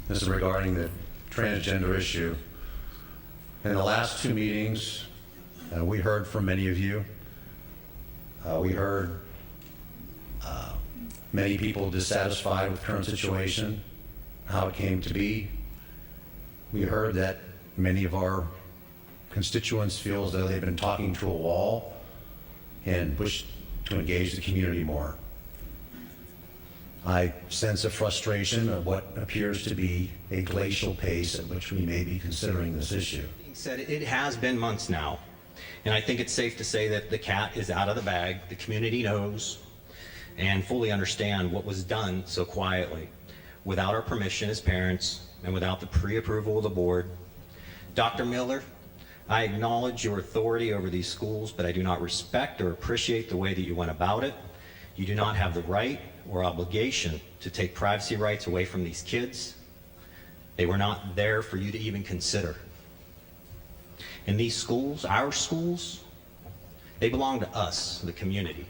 This is regarding the transgender issue. In the last two meetings, we heard from many of you. We heard many people dissatisfied with the current situation, how it came to be. We heard that many of our constituents feel as though they've been talking to a wall and pushed to engage the community more. I sense a frustration of what appears to be a glacial pace at which we may be considering this issue. Being said, it has been months now, and I think it's safe to say that the cat is out of the bag. The community knows and fully understand what was done so quietly, without our permission as parents and without the pre-approval of the board. Dr. Miller, I acknowledge your authority over these schools, but I do not respect or appreciate the way that you went about it. You do not have the right or obligation to take privacy rights away from these kids. They were not there for you to even consider. And these schools, our schools, they belong to us, the community.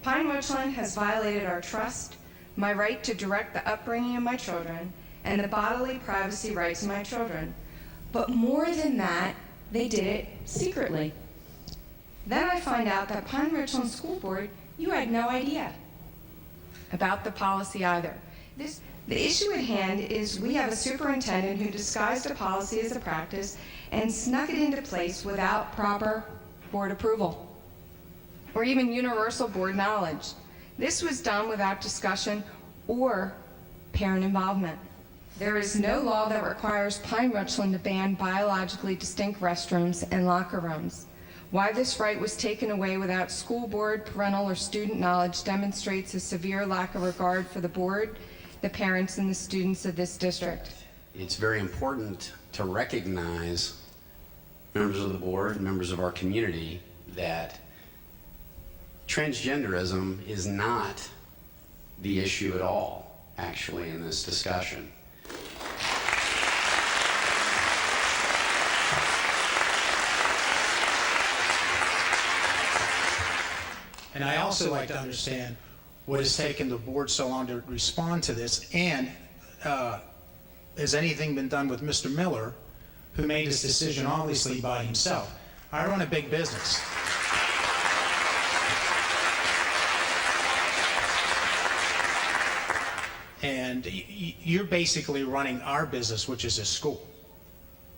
Pine-Richland has violated our trust, my right to direct the upbringing of my children, and the bodily privacy rights of my children. But more than that, they did it secretly. Then I find out that Pine-Richland School Board, you had no idea about the policy either. The issue at hand is we have a superintendent who disguised a policy as a practice and snuck it into place without proper board approval or even universal board knowledge. This was done without discussion or parent involvement. There is no law that requires Pine-Richland to ban biologically distinct restrooms and locker rooms. Why this right was taken away without school board, parental, or student knowledge demonstrates a severe lack of regard for the board, the parents, and the students of this district. It's very important to recognize, members of the board, members of our community, that transgenderism is not the issue at all, actually, in this discussion. And I also like to understand what has taken the board so long to respond to this, and has anything been done with Mr. Miller, who made this decision obviously by himself? I run a big business. And you're basically running our business, which is a school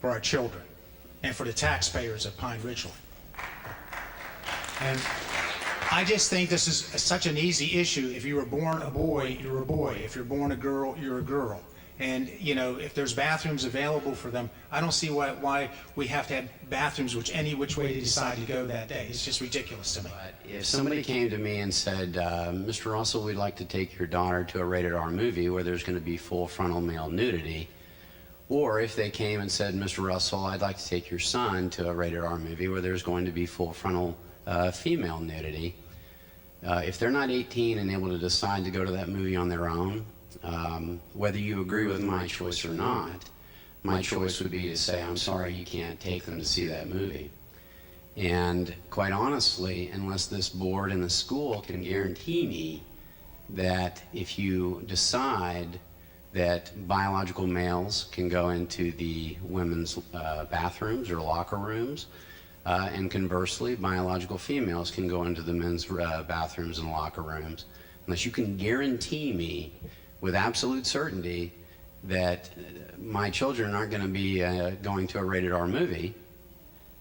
for our children and for the taxpayers of Pine-Richland. And I just think this is such an easy issue. If you were born a boy, you're a boy. If you're born a girl, you're a girl. And, you know, if there's bathrooms available for them, I don't see why we have to have bathrooms any which way they decide to go that day. It's just ridiculous to me. But if somebody came to me and said, Mr. Russell, we'd like to take your daughter to a rated R movie where there's going to be full frontal male nudity, or if they came and said, Mr. Russell, I'd like to take your son to a rated R movie where there's going to be full frontal female nudity, if they're not 18 and able to decide to go to that movie on their own, whether you agree with my choice or not, my choice would be to say, I'm sorry, you can't take them to see that movie. And quite honestly, unless this board and the school can guarantee me that if you decide that biological males can go into the women's bathrooms or locker rooms, and conversely, biological females can go into the men's bathrooms and locker rooms, unless you can guarantee me with absolute certainty that my children aren't going to be going to a rated R movie,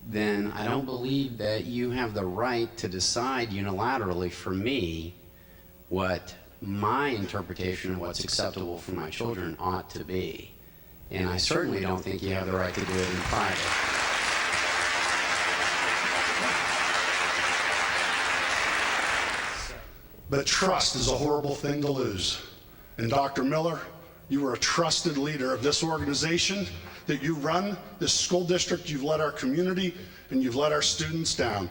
then I don't believe that you have the right to decide unilaterally for me what my interpretation of what's acceptable for my children ought to be. And I certainly don't think you have the right to do it in private. But trust is a horrible thing to lose. And Dr. Miller, you are a trusted leader of this organization that you run, this school district. You've let our community and you've let our students down.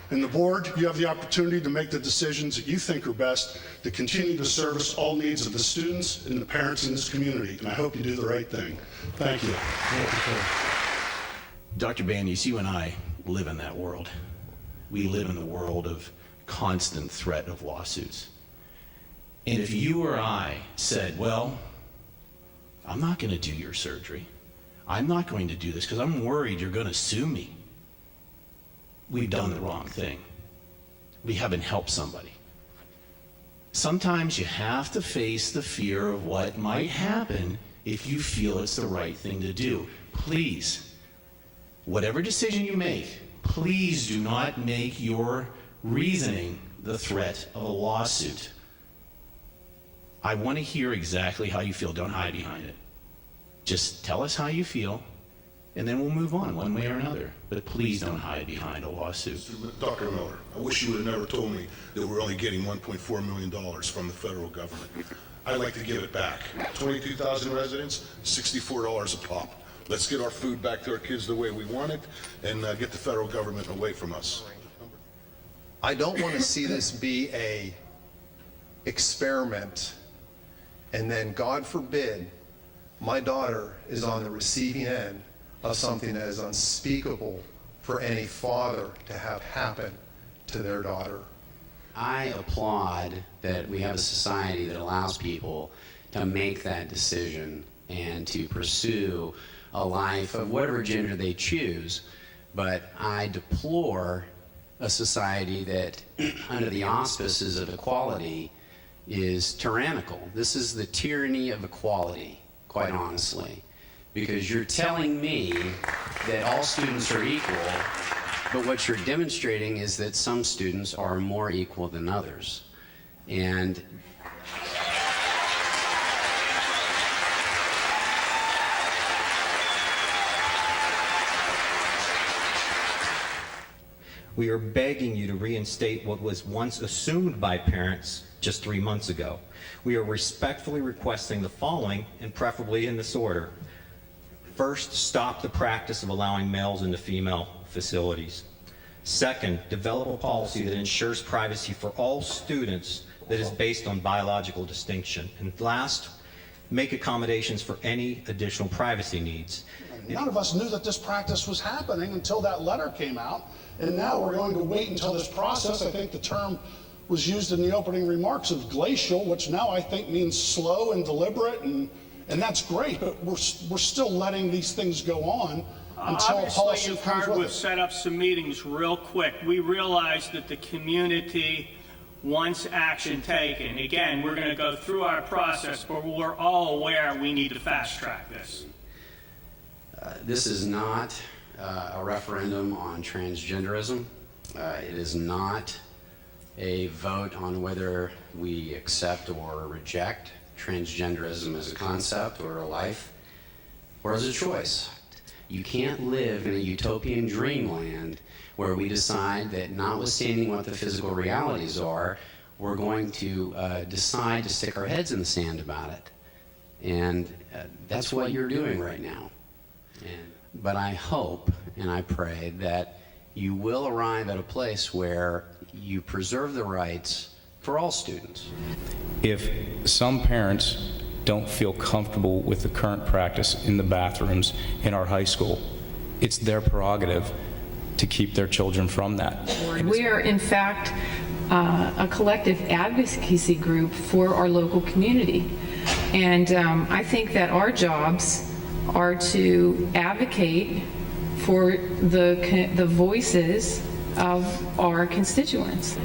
And the board, you have the opportunity to make the decisions that you think are best to continue to service all needs of the students and the parents in this community. And I hope you do the right thing. Thank you. Dr. Bannies, you and I live in that world. we live in a world of constant threat of lawsuits. And if you or I said, well, I'm not going to do your surgery, I'm not going to do this because I'm worried you're going to sue me, we've done the wrong thing. We haven't helped somebody. Sometimes you have to face the fear of what might happen if you feel it's the right thing to do. Please, whatever decision you make, please do not make your reasoning the threat of a lawsuit. I want to hear exactly how you feel. Don't hide behind it. Just tell us how you feel, and then we'll move on one way or another. But please don't hide behind a lawsuit. Dr. Miller, I wish you would have never told me that we're only getting $1.4 million from the federal government. I'd like to give it back. 22,000 residents, $64 a pop. Let's get our food back to our kids the way we want it, and get the federal government away from us. I don't want to see this be a experiment, and then, God forbid, my daughter is on the receiving end of something that is unspeakable for any father to have happen to their daughter. I applaud that we have a society that allows people to make that decision and to pursue a life of whatever gender they choose, but I deplore a society that, under the auspices of equality, is tyrannical. This is the tyranny of equality, quite honestly, because you're telling me that all students are equal, but what you're demonstrating is that some students are more equal than others. And We are begging you to reinstate what was once assumed by parents just 3 months ago. We are respectfully requesting the following, and preferably in this order. First, stop the practice of allowing males into female facilities. Second, develop a policy that ensures privacy for all students that is based on biological distinction. And last, make accommodations for any additional privacy needs. None of us knew that this practice was happening until that letter came out, and now we're going to wait until this process, I think the term was used in the opening remarks, of glacial, which now I think means slow and deliberate, and that's great, but we're still letting these things go on until policy Obviously, you've comes heard with we've it. set up some meetings real quick. We realize that the community wants action taken. Again, we're going to go through our process, but we're all aware we need to fast track this. this is not a referendum on transgenderism. It is not a vote on whether we accept or reject transgenderism as a concept or a life or as a choice. You can't live in a utopian dreamland where we decide that, notwithstanding what the physical realities are, we're going to decide to stick our heads in the sand about it. And that's what you're doing right now. But I hope and I pray that you will arrive at a place where you preserve the rights for all students. If some parents don't feel comfortable with the current practice in the bathrooms in our high school, it's their prerogative to keep their children from that. We are, in fact, a collective advocacy group for our local community. And I think that our jobs are to advocate for the voices of our constituents.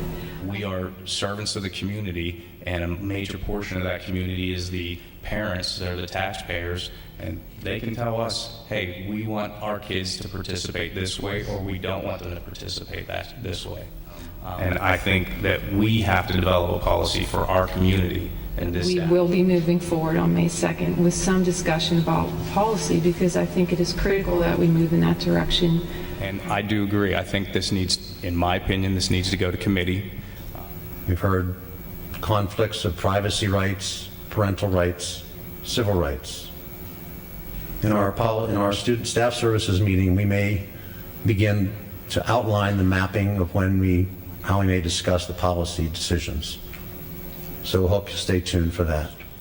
We are servants of the community, and a major portion of that community is the parents, they're the taxpayers, and they can tell us, hey, we want our kids to participate this way, or we don't want them to participate this way. And I think that we have to develop a policy for our community. And this We will be moving forward on May 2nd with some discussion about policy, because I think it is critical that we move in that direction. And I do agree. I think this needs, in my opinion, this needs to go to committee. We've heard conflicts of privacy rights, parental rights, civil rights. In our student staff services meeting, we may begin to outline the mapping of how we may discuss the policy decisions. So we'll hope you stay tuned for that.